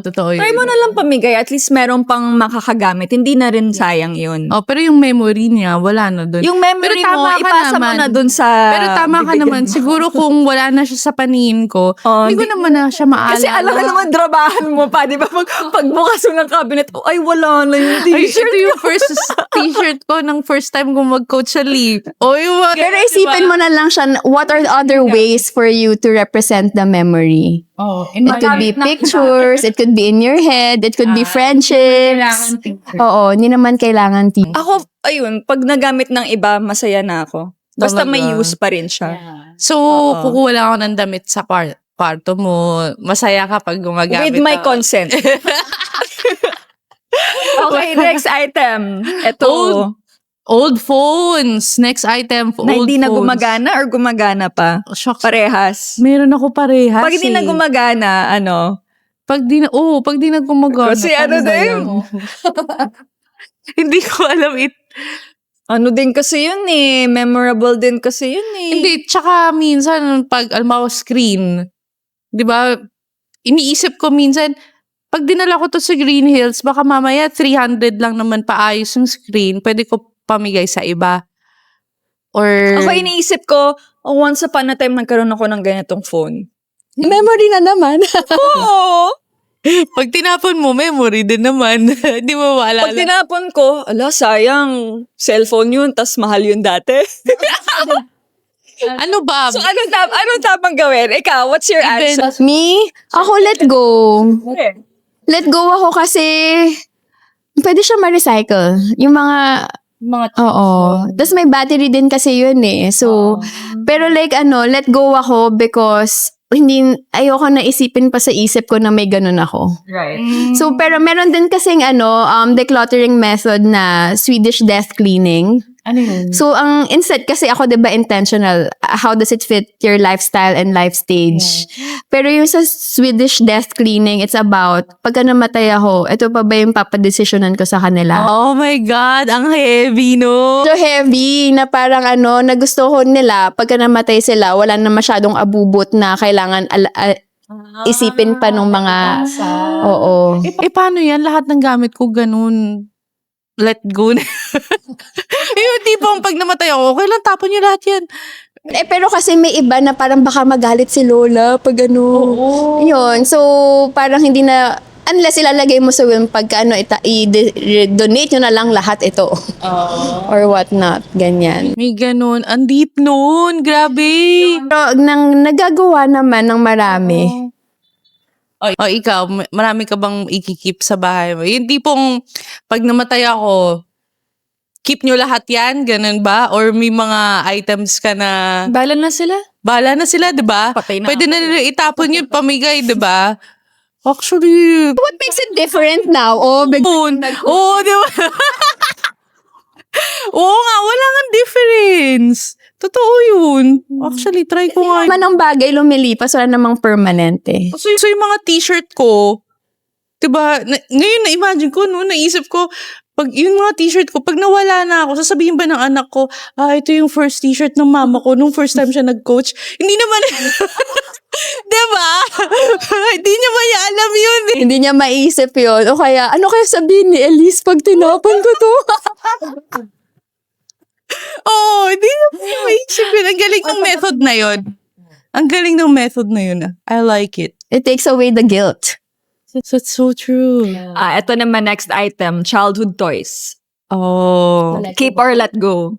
Totoo yun. Try mo na lang pamigay, at least meron pang makakagamit. Hindi na rin sayang yun. Pero yung memory niya, wala na dun. Yung memory Pero tama mo, ka ipasa mo naman. na dun sa... Pero tama ka bibigyan naman. mo. Siguro kung wala na siya sa paningin ko, hindi ko naman na siya maalala. Kasi alam ka naman, drabahan mo pa, di ba? Pagbukas mo ng cabinet, ay, wala na yung Ay, t-shirt. ito yung first t-shirt ko ng first time ko mag-coach sa Leap. Pero isipin mo na lang siya, what are the other ways for you to represent the memory? It could be pictures, it could be in your head, it could be friendship. Oo, hindi naman kailangan t-shirt. Ako, ayun, pag nagamit ng iba, masaya na ako. Basta Talaga. may use pa rin siya. So, kukuha lang ako ng damit sa kwarto mo. Masaya ka pag gumagamit. With my ako. consent. Okay, next item. Ito. Old phones. Next item, Na old hindi na phones. gumagana or gumagana pa? Shucks. Parehas. Meron ako parehas. Pag hindi na gumagana, Pag di na gumagana. Kasi paano ba din? yun? Hindi ko alam Din kasi yun memorable din kasi yun Hindi, tsaka minsan, pag almaw screen, di ba, iniisip ko minsan, pag dinala ko to sa Green Hills, baka mamaya 300 lang naman paayos yung screen, pwede ko pamigay sa iba. Or, Ako iniisip ko, once upon a time nagkaroon ako ng ganitong phone. Memory na naman. Oo! pag tinapon mo, memory din naman. Di mo Pag maalala. tinapon ko, sayang, cellphone yun, tas mahal yun dati. Ano ba? So, anong tamang gawin? Ikaw, what's your answer? Me? Ako let go. Let go ako kasi pwede siya ma-recycle. Yung mga oo. Tapos may battery din kasi yun So, pero like let go ako because ayoko na isipin pa sa isip ko na may ganun ako. Right. So, pero meron din kasing decluttering method na Swedish death cleaning. Ano yun? So, instead kasi ako, 'di ba, intentional. How does it fit your lifestyle and life stage? Pero yung sa Swedish death cleaning, it's about, pagka namatay ako, ito pa ba yung papadesisyonan ko sa kanila? Oh my God, ang heavy, no? So heavy, na parang na gusto ko nila, pagka namatay sila, wala na masyadong abubot na kailangan isipin pa nung mga, oo. Paano yan? Lahat ng gamit ko ganun. Let go na. Yung tipong pag namatay ako, okay lang, tapon niyo lahat yan. Pero kasi may iba na parang baka magalit si Lola pag Yun. So, parang hindi na, unless ilalagay mo sa will, pagka i-donate nyo na lang lahat ito. Or what not. Ganyan. May ganun. Ang deep nun. Grabe. Pero nagagawa naman ng marami. O ikaw, marami ka bang ikikip sa bahay mo? Yung tipong pag namatay ako, keep nyo lahat yan? Ganun ba? Or may mga items ka na Bala na sila. bahala na sila, di ba? Patay na Pwede ako. na nila itapon yun, pamigay, di ba? Actually, What makes it different now? Oh, Oo, di ba? Oo nga, wala nga difference. Totoo yun. Actually, try ko nga. man ang bagay lumilipas, wala namang permanente. So yung mga t-shirt ko, diba, ngayon na-imagine ko, no, naisip ko, pag yung mga t-shirt ko, pag nawala na ako, sasabihin ba ng anak ko, ito yung first t-shirt ng mama ko nung first time siya nag-coach. Hindi naman, diba? Hindi niya ba niya alam yun eh. Hindi niya maisip yun. O kaya, ano kaya sabihin ni Elise pag tinapon ko to? Oo, hindi niya ba niya maisip yun. Ang galing ng method na yun. Ang galing ng method na yun. I like it. It takes away the guilt. That's so true. Ito naman next item, childhood toys. Oh. Keep or let go.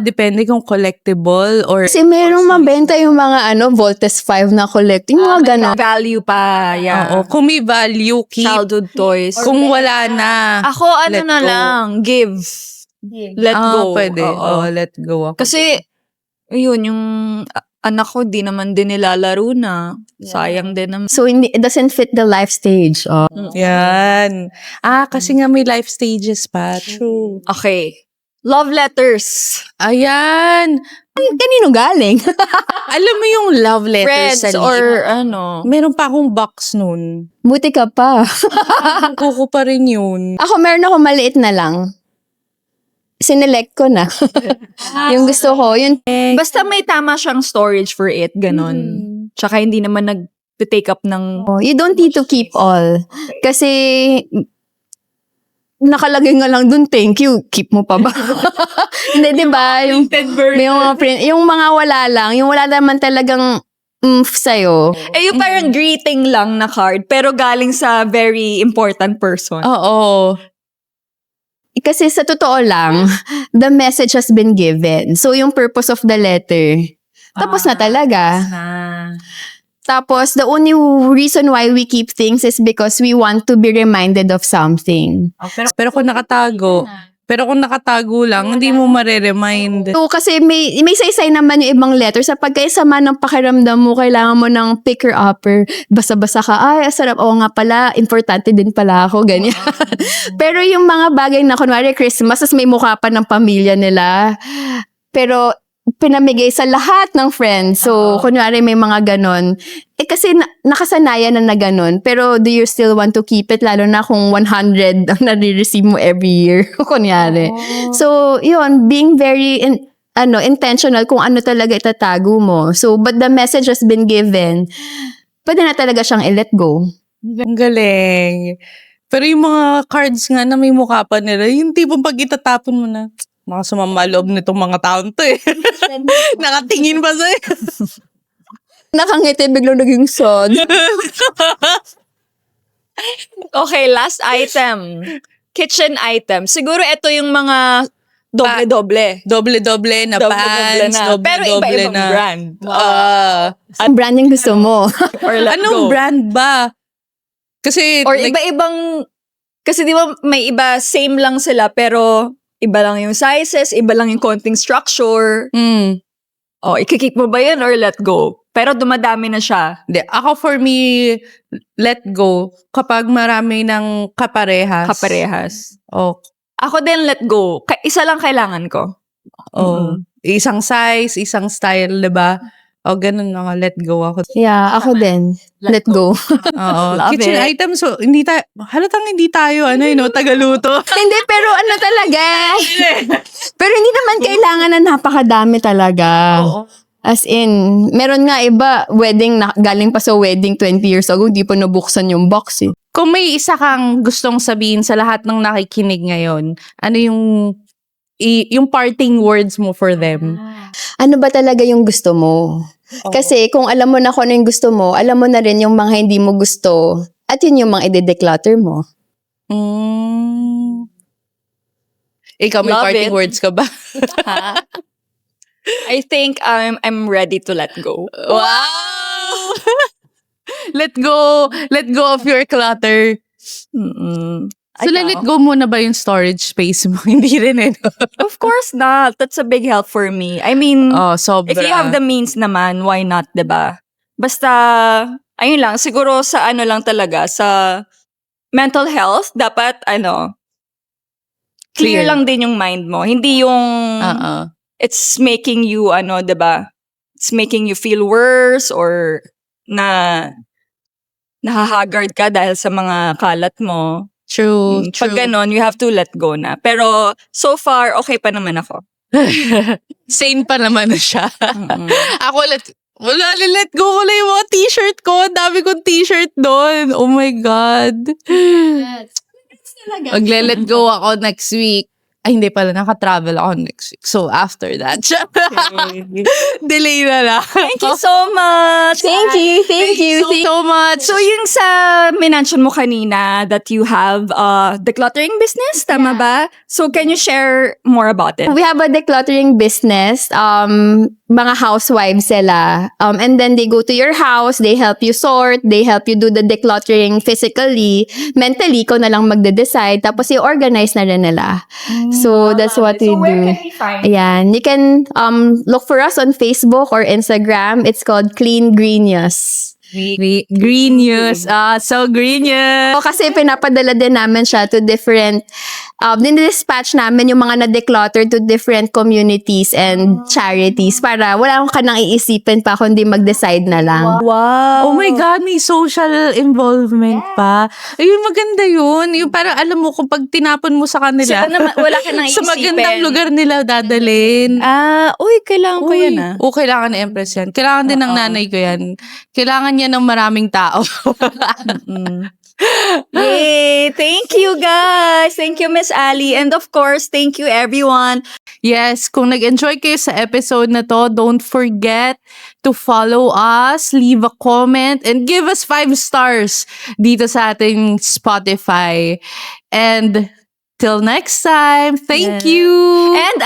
Depende kung collectible or Kasi merong mabenta yung mga Voltes 5 na collecting, mga ganon. Value pa, yeah. Oo, kung may value, keep. Childhood toys. Kung wala na, Ako, let na go. lang, give. Let go. Pwede. Oo. Let go ako. Kasi, yun, yung anak ko, di naman din nilalaro na. Sayang din naman. So, it doesn't fit the life stage. Oh. Yan. Kasi nga may life stages pa. True. Okay. Love letters. Ayan. Kanino galing? Alam mo yung love letters Friends sa or meron pa akong box nun. Buti ka pa. Kuko pa rin yun. Ako, meron ako maliit na lang. Sinelect ko na. Yung gusto ko, yun. Basta may tama siyang storage for it, ganon. Tsaka hindi naman nag-take up ng... You don't need to keep all. Kasi, nakalagay nga lang dun, thank you. Keep mo pa ba? Hindi, di ba? Yung mga wala lang, yung wala naman talagang sa'yo. Yung parang greeting lang na card, pero galing sa very important person. Oo. Kasi sa totoo lang, the message has been given. So, yung purpose of the letter, tapos na talaga. Tapos, the only reason why we keep things is because we want to be reminded of something. Pero kung nakatago lang, hindi mo mareremind. So, kasi may saysay naman yung ibang letters. Sa pagkaisama ng pakiramdam mo, kailangan mo ng picker-upper. Basa-basa ka, sarap. Oo nga pala, importante din pala ako, ganyan. Pero yung mga bagay na, kunwari Christmas, tas may mukha pa ng pamilya nila. Pero, pinamigay sa lahat ng friends. So, kunwari may mga ganon. Kasi nakasanayan na ganon. Pero, do you still want to keep it? Lalo na kung 100 ang nare-receive mo every year. Kunyari. So, yun, being very intentional kung ano talaga itatago mo. So, but the message has been given. Pwede na talaga siyang i-let go. Ang galing. Pero yung mga cards nga na may mukha pa nila, yung tipong pag itatapon mo na, mga sumama loob nitong mga taon to eh. Nakatingin pa sa'yo. Nakangiti, biglang naging sad. Okay, last item. Kitchen item. Siguro ito yung mga doble-doble. Doble-doble na Doble-doble pants, na. doble-doble Pero iba-ibang na brand. Ang brand yung gusto mo. Or let Anong go. brand ba? Kasi, Or iba-ibang... Kasi di ba may iba, same lang sila, pero iba lang yung sizes, iba lang yung konting structure. Ikikip mo ba yun or let go? Pero dumadami na siya. Hindi. Ako for me, let go kapag marami ng kaparehas. Kaparehas. Ako din, let go. Isa lang kailangan ko. Oh. Isang size, isang style, diba? O, ganun nga, let go ako. Yeah, ako din. Let go. Oo. Love Kitchen it. items, so, halatang hindi tayo, tagaluto. Hindi, pero ano talaga. Pero hindi naman kailangan na napakadami talaga. Oo. As in, meron nga iba, galing pa sa wedding 20 years ago, di pa nabuksan yung box eh. Kung may isa kang gustong sabihin sa lahat ng nakikinig ngayon, ano yung parting words mo for them? Ano ba talaga yung gusto mo? Kasi kung alam mo na kung ano yung gusto mo, alam mo na rin yung mga hindi mo gusto. At yun yung mga i-declutter mo. Ikaw, may Love parting it. words ka ba? I think I'm ready to let go. Wow! Let go of your clutter. So, let go mo na ba yung storage space mo? Hindi rin eh. No? Of course not. That's a big help for me. I mean, Sobra. if you have the means naman, why not, 'di ba? Basta, ayun lang, siguro sa ano lang talaga, sa mental health, dapat, clear Clear. lang din yung mind mo. Hindi yung, it's making you, 'di ba? It's making you feel worse or nahahaggard ka dahil sa mga kalat mo. True. Pag ganon, you have to let go na. Pero, so far, okay pa naman ako. Sane pa naman na siya. Ako, let go ko lang yung mga t-shirt ko. Ang dami kong t-shirt doon. Oh my God. Magle-let go ako next week. Ay, hindi pala. Naka-travel ako next week. So, after that, delay na lang. Thank you so much! Thank you. so much. So, yung sa minention mo kanina that you have decluttering business, tama ba? So, can you share more about it? We have a decluttering business. Mga housewives sila. And then they go to your house, they help you sort, they help you do the decluttering physically. Mentally, ko na lang magde-decide. Tapos i-organize na rin nila. So, that's what we So, where do. can we find Ayan. You can look for us on Facebook or Instagram. It's called Clean Greenius. Green news. So green news. O, kasi pinapadala din namin siya to different, din-dispatch namin yung mga na-declutter to different communities and charities para wala ka nang iisipin pa kundi mag-decide na lang. Wow! Oh my God, may social involvement pa. Ayun, maganda yun. Yung parang alam mo, kung pag tinapon mo sa kanila, Sila naman, wala ka nang sa iisipin. magandang lugar nila dadalhin. Kailangan ko yan Kailangan na Empress yan. Kailangan din ng nanay ko yan. Kailangan niya ng maraming tao. Yay! Thank you, guys! Thank you, Miss Ali. And of course, thank you, everyone. Yes, kung nag-enjoy kayo sa episode na to, don't forget to follow us, leave a comment, and give us 5 stars dito sa ating Spotify. And till next time, thank you! And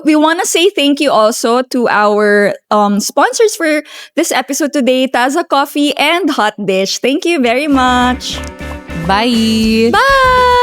we want to say thank you also to our sponsors for this episode today, Taza Coffee and Hot Dish. Thank you very much. Bye! Bye!